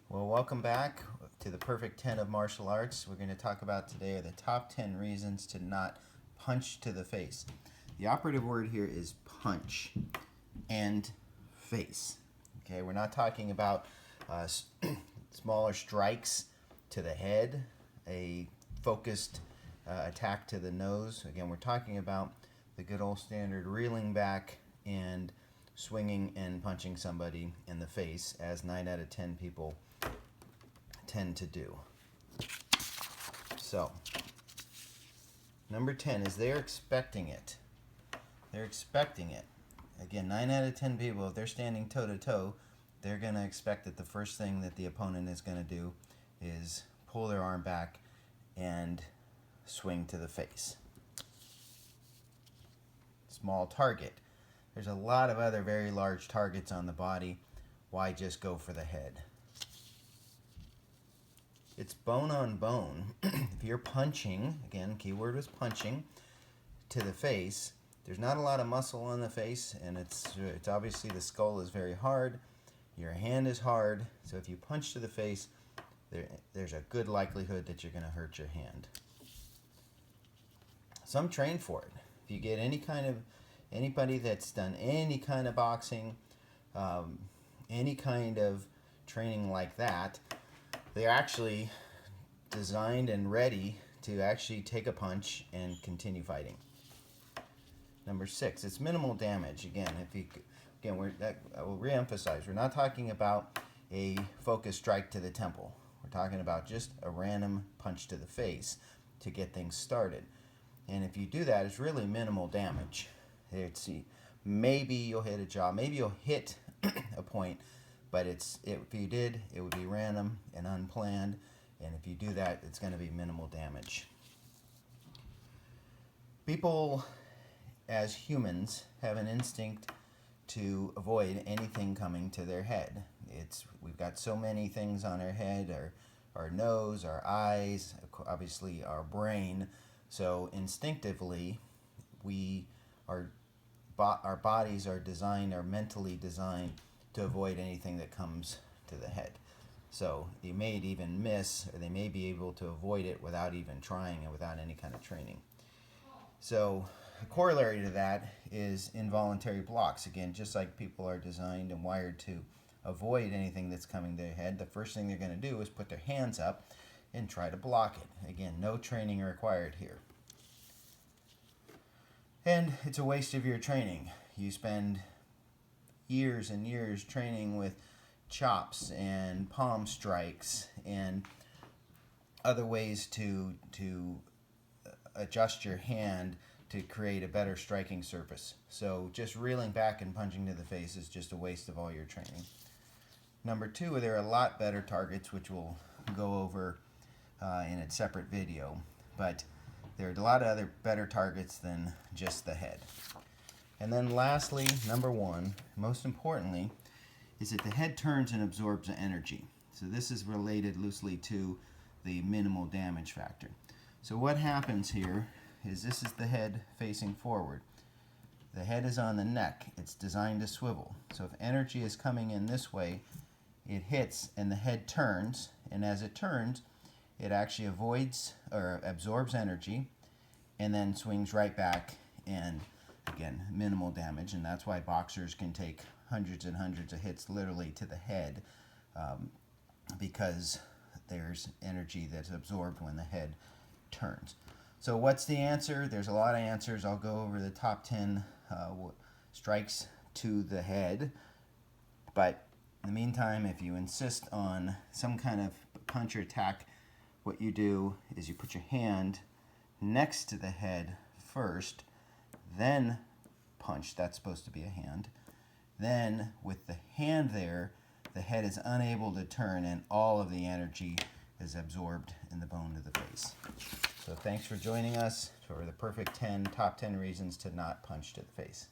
Well, welcome back to the Perfect 10 of Martial Arts. We're going to talk about today the top 10 reasons to not punch to the face. The operative word here is punch and face. Okay, we're not talking about smaller strikes to the head, a focused attack to the nose. Again, we're talking about the good old standard reeling back and swinging and punching somebody in the face, as 9 out of 10 people tend to do. So, number 10 is they're expecting it. They're expecting it. Again, 9 out of 10 people, if they're standing toe-to-toe, they're going to expect that the first thing that the opponent is going to do is pull their arm back and swing to the face. Small target. There's a lot of other very large targets on the body. Why just go for the head? It's bone on bone. If you're punching, again, keyword was punching, to the face, there's not a lot of muscle on the face, and it's obviously the skull is very hard, your hand is hard, so if you punch to the face, there's a good likelihood that you're going to hurt your hand. Some train for it. If you get anybody that's done any kind of boxing, any kind of training like that, they're actually designed and ready to actually take a punch and continue fighting. Number 6, it's minimal damage. I will re-emphasize, we're not talking about a focused strike to the temple. We're talking about just a random punch to the face to get things started. And if you do that, it's really minimal damage. Maybe you'll hit a jaw, maybe you'll hit a point, but if you did, it would be random and unplanned, and if you do that, it's going to be minimal damage. People, as humans, have an instinct to avoid anything coming to their head. We've got so many things on our head, our nose, our eyes, obviously our brain, so instinctively our bodies are mentally designed to avoid anything that comes to the head. So you may even miss, or they may be able to avoid it without even trying and without any kind of training. So a corollary to that is involuntary blocks. Again, just like people are designed and wired to avoid anything that's coming to their head, the first thing they're going to do is put their hands up and try to block it. Again, no training required here. And it's a waste of your training. You spend years and years training with chops and palm strikes and other ways to adjust your hand to create a better striking surface. So just reeling back and punching to the face is just a waste of all your training. Number 2, there are a lot better targets, which we'll go over in a separate video, but there are a lot of other better targets than just the head. And then lastly, number 1, most importantly, is that the head turns and absorbs the energy. So this is related loosely to the minimal damage factor. So what happens here is this is the head facing forward. The head is on the neck. It's designed to swivel. So if energy is coming in this way, it hits and the head turns, and as it turns, it actually avoids or absorbs energy and then swings right back, and again, minimal damage, and that's why boxers can take hundreds and hundreds of hits literally to the head, because there's energy that's absorbed when the head turns. So what's the answer? There's a lot of answers. I'll go over the top 10 strikes to the head, but in the meantime, if you insist on some kind of punch or attack, what you do is you put your hand next to the head first, then punch. That's supposed to be a hand. Then with the hand there, the head is unable to turn and all of the energy is absorbed in the bone of the face. So thanks for joining us for the Perfect 10 top 10 reasons to not punch to the face.